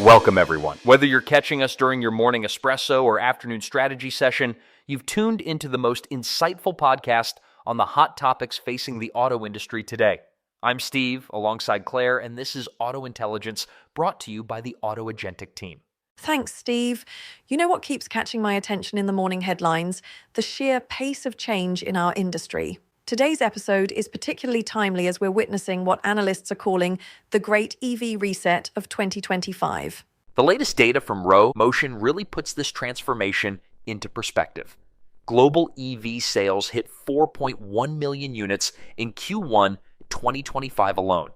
Welcome, everyone. Whether you're catching us during your morning espresso or afternoon strategy session, you've tuned into the most insightful podcast on the hot topics facing the auto industry today. I'm Steve, alongside Claire, and this is Auto Intelligence, brought to you by the Auto Agentic team. Thanks, Steve. You know what keeps catching my attention in the morning headlines? The sheer pace of change in our industry. Today's episode is particularly timely as we're witnessing what analysts are calling the Great EV Reset of 2025. The latest data from Rho Motion really puts this transformation into perspective. Global EV sales hit 4.1 million units in Q1 2025 alone.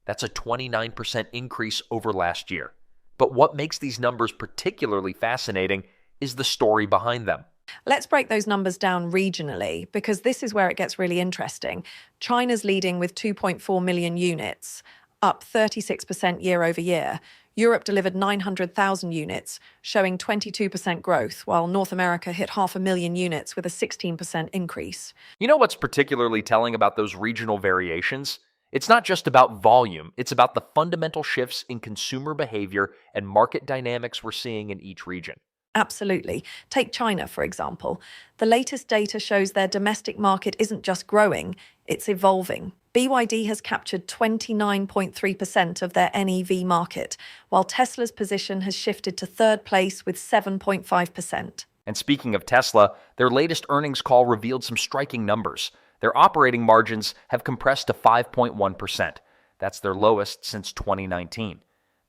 That's a 29% increase over last year. But what makes these numbers particularly fascinating is the story behind them. Let's break those numbers down regionally, because this is where it gets really interesting. China's leading with 2.4 million units, up 36% year over year. Europe delivered 900,000 units, showing 22% growth, while North America hit 500,000 units with a 16% increase. You know what's particularly telling about those regional variations? It's not just about volume, it's about the fundamental shifts in consumer behavior and market dynamics we're seeing in each region. Absolutely. Take China, for example. The latest data shows their domestic market isn't just growing, it's evolving. BYD has captured 29.3% of their NEV market, while Tesla's position has shifted to third place with 7.5%. And speaking of Tesla, their latest earnings call revealed some striking numbers. Their operating margins have compressed to 5.1%. That's their lowest since 2019.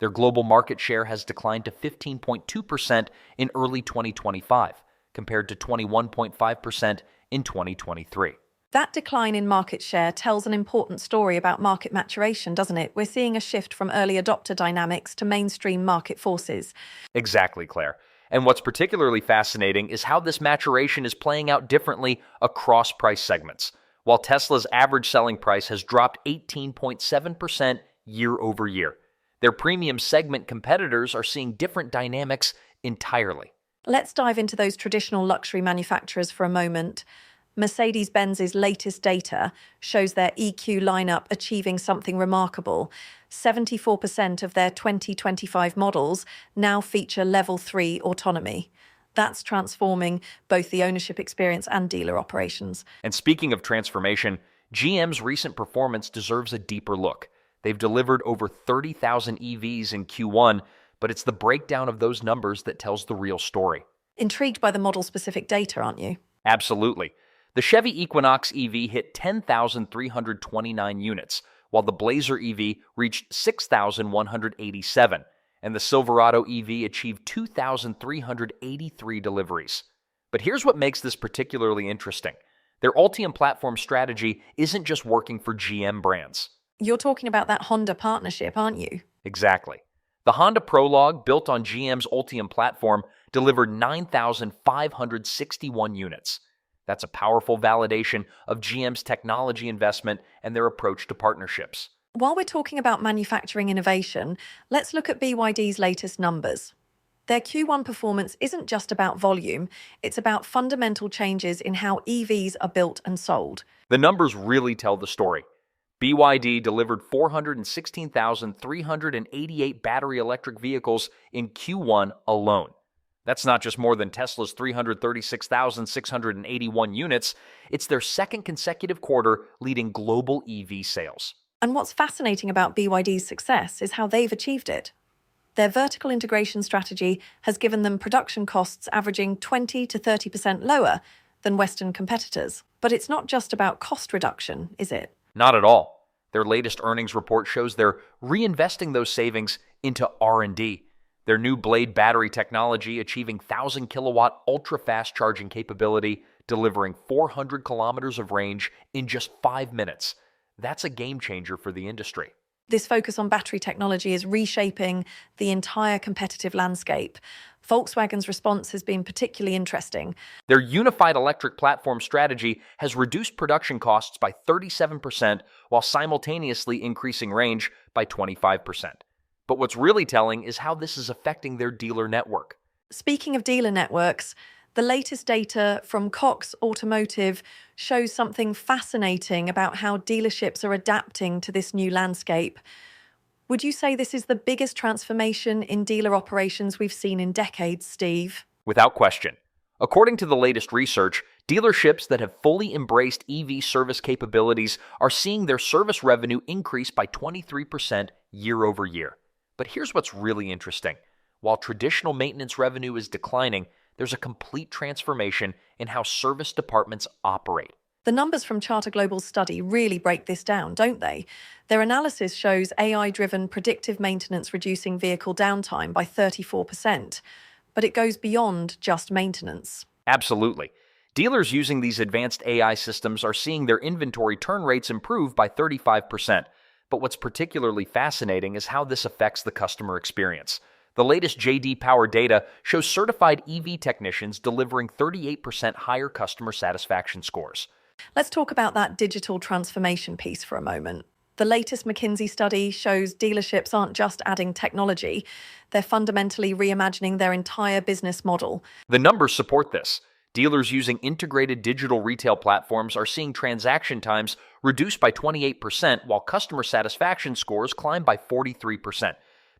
Their global market share has declined to 15.2% in early 2025, compared to 21.5% in 2023. That decline in market share tells an important story about market maturation, doesn't it? We're seeing a shift from early adopter dynamics to mainstream market forces. Exactly, Claire. And what's particularly fascinating is how this maturation is playing out differently across price segments. While Tesla's average selling price has dropped 18.7% year over year, their premium segment competitors are seeing different dynamics entirely. Let's dive into those traditional luxury manufacturers for a moment. Mercedes-Benz's latest data shows their EQ lineup achieving something remarkable. 74% of their 2025 models now feature Level 3 autonomy. That's transforming both the ownership experience and dealer operations. And speaking of transformation, GM's recent performance deserves a deeper look. They've delivered over 30,000 EVs in Q1, but it's the breakdown of those numbers that tells the real story. Intrigued by the model-specific data, aren't you? Absolutely. The Chevy Equinox EV hit 10,329 units, while the Blazer EV reached 6,187, and the Silverado EV achieved 2,383 deliveries. But here's what makes this particularly interesting. Their Ultium platform strategy isn't just working for GM brands. You're talking about that Honda partnership, aren't you? Exactly. The Honda Prologue, built on GM's Ultium platform, delivered 9,561 units. That's a powerful validation of GM's technology investment and their approach to partnerships. While we're talking about manufacturing innovation, let's look at BYD's latest numbers. Their Q1 performance isn't just about volume, it's about fundamental changes in how EVs are built and sold. The numbers really tell the story. BYD delivered 416,388 battery electric vehicles in Q1 alone. That's not just more than Tesla's 336,681 units, it's their second consecutive quarter leading global EV sales. And what's fascinating about BYD's success is how they've achieved it. Their vertical integration strategy has given them production costs averaging 20 to 30% lower than Western competitors. But it's not just about cost reduction, is it? Not at all. Their latest earnings report shows they're reinvesting those savings into R&D. Their new Blade battery technology achieving 1,000-kilowatt ultra-fast charging capability, delivering 400 kilometers of range in just 5 minutes. That's a game changer for the industry. This focus on battery technology is reshaping the entire competitive landscape. Volkswagen's response has been particularly interesting. Their unified electric platform strategy has reduced production costs by 37% while simultaneously increasing range by 25%. But what's really telling is how this is affecting their dealer network. Speaking of dealer networks, the latest data from Cox Automotive shows something fascinating about how dealerships are adapting to this new landscape. Would you say this is the biggest transformation in dealer operations we've seen in decades, Steve? Without question. According to the latest research, dealerships that have fully embraced EV service capabilities are seeing their service revenue increase by 23% year over year. But here's what's really interesting. While traditional maintenance revenue is declining, there's a complete transformation in how service departments operate. The numbers from Charter Global's study really break this down, don't they? Their analysis shows AI-driven predictive maintenance reducing vehicle downtime by 34%, but it goes beyond just maintenance. Absolutely. Dealers using these advanced AI systems are seeing their inventory turn rates improve by 35%. But what's particularly fascinating is how this affects the customer experience. The latest J.D. Power data shows certified EV technicians delivering 38% higher customer satisfaction scores. Let's talk about that digital transformation piece for a moment. The latest McKinsey study shows dealerships aren't just adding technology, they're fundamentally reimagining their entire business model. The numbers support this. Dealers using integrated digital retail platforms are seeing transaction times reduced by 28%, while customer satisfaction scores climb by 43%.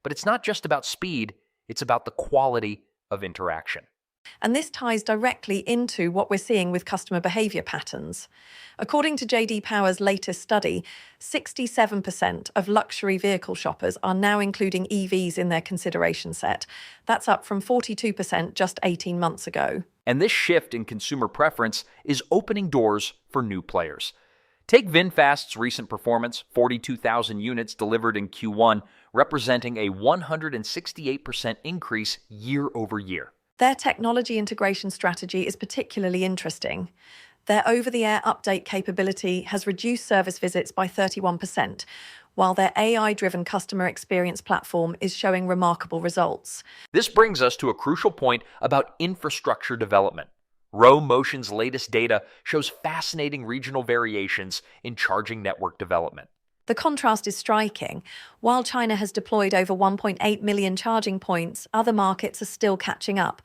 But it's not just about speed, it's about the quality of interaction. And this ties directly into what we're seeing with customer behavior patterns. According to J.D. Power's latest study, 67% of luxury vehicle shoppers are now including EVs in their consideration set. That's up from 42% just 18 months ago. And this shift in consumer preference is opening doors for new players. Take VinFast's recent performance, 42,000 units delivered in Q1, representing a 168% increase year over year. Their technology integration strategy is particularly interesting. Their over-the-air update capability has reduced service visits by 31%, while their AI-driven customer experience platform is showing remarkable results. This brings us to a crucial point about infrastructure development. Rho Motion's latest data shows fascinating regional variations in charging network development. The contrast is striking. While China has deployed over 1.8 million charging points, other markets are still catching up.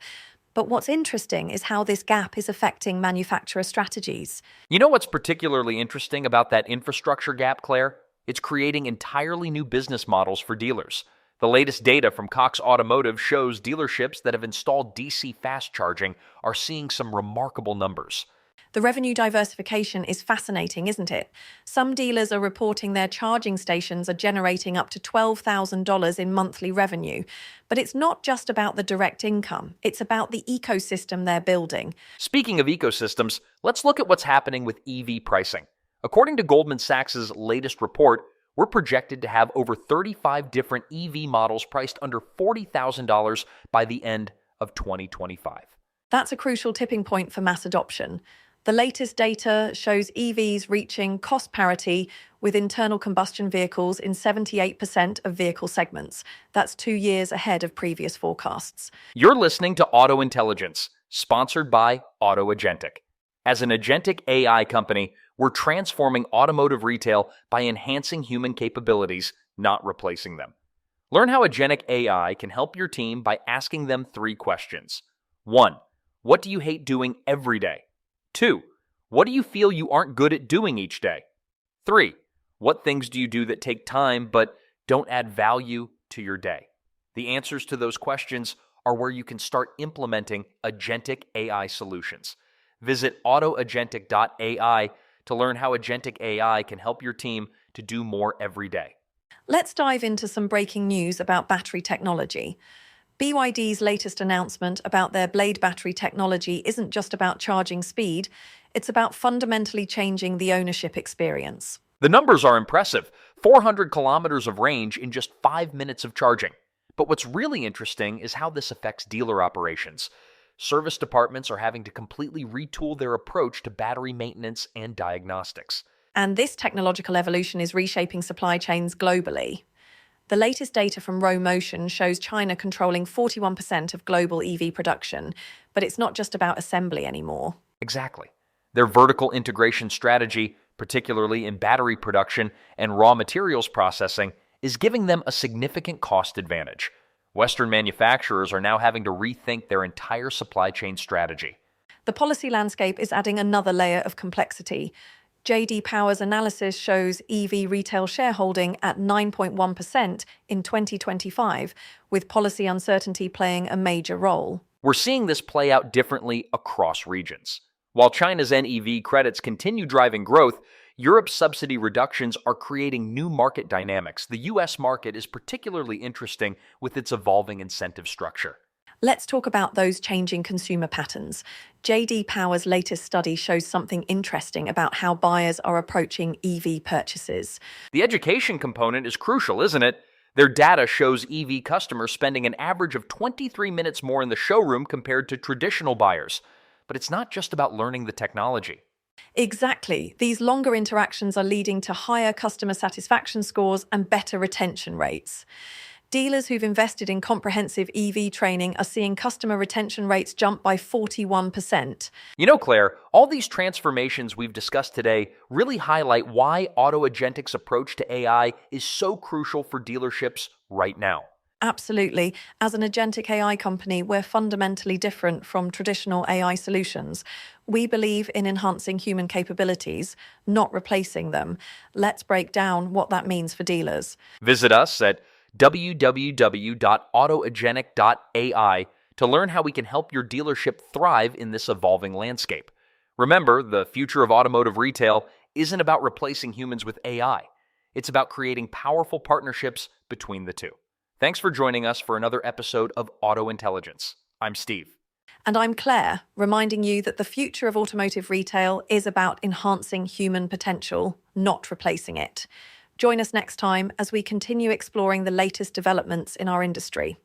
But what's interesting is how this gap is affecting manufacturer strategies. You know what's particularly interesting about that infrastructure gap, Claire? It's creating entirely new business models for dealers. The latest data from Cox Automotive shows dealerships that have installed DC fast charging are seeing some remarkable numbers. The revenue diversification is fascinating, isn't it? Some dealers are reporting their charging stations are generating up to $12,000 in monthly revenue. But it's not just about the direct income, it's about the ecosystem they're building. Speaking of ecosystems, let's look at what's happening with EV pricing. According to Goldman Sachs' latest report, we're projected to have over 35 different EV models priced under $40,000 by the end of 2025. That's a crucial tipping point for mass adoption. The latest data shows EVs reaching cost parity with internal combustion vehicles in 78% of vehicle segments. That's 2 years ahead of previous forecasts. You're listening to Auto Intelligence, sponsored by AutoAgentic. As an agentic AI company, we're transforming automotive retail by enhancing human capabilities, not replacing them. Learn how agentic AI can help your team by asking them 3 questions. 1. What do you hate doing every day? 2. What do you feel you aren't good at doing each day? 3. What things do you do that take time but don't add value to your day? The answers to those questions are where you can start implementing agentic AI solutions. Visit autoagentic.ai to learn how agentic AI can help your team to do more every day. Let's dive into some breaking news about battery technology. BYD's latest announcement about their Blade battery technology isn't just about charging speed, it's about fundamentally changing the ownership experience. The numbers are impressive. 400 kilometers of range in just 5 minutes of charging. But what's really interesting is how this affects dealer operations. Service departments are having to completely retool their approach to battery maintenance and diagnostics. And this technological evolution is reshaping supply chains globally. The latest data from Rho Motion shows China controlling 41% of global EV production, but it's not just about assembly anymore. Exactly. Their vertical integration strategy, particularly in battery production and raw materials processing, is giving them a significant cost advantage. Western manufacturers are now having to rethink their entire supply chain strategy. The policy landscape is adding another layer of complexity. JD Power's analysis shows EV retail shareholding at 9.1% in 2025, with policy uncertainty playing a major role. We're seeing this play out differently across regions. While China's NEV credits continue driving growth, Europe's subsidy reductions are creating new market dynamics. The US market is particularly interesting with its evolving incentive structure. Let's talk about those changing consumer patterns. JD Power's latest study shows something interesting about how buyers are approaching EV purchases. The education component is crucial, isn't it? Their data shows EV customers spending an average of 23 minutes more in the showroom compared to traditional buyers. But it's not just about learning the technology. Exactly. These longer interactions are leading to higher customer satisfaction scores and better retention rates. Dealers who've invested in comprehensive EV training are seeing customer retention rates jump by 41%. You know, Claire, all these transformations we've discussed today really highlight why AutoAgentic's approach to AI is so crucial for dealerships right now. Absolutely. As an agentic AI company, we're fundamentally different from traditional AI solutions. We believe in enhancing human capabilities, not replacing them. Let's break down what that means for dealers. Visit us at www.autoagentic.ai to learn how we can help your dealership thrive in this evolving landscape. Remember, the future of automotive retail isn't about replacing humans with AI. It's about creating powerful partnerships between the two. Thanks for joining us for another episode of Auto Intelligence. I'm Steve. And I'm Claire, reminding you that the future of automotive retail is about enhancing human potential, not replacing it. Join us next time as we continue exploring the latest developments in our industry.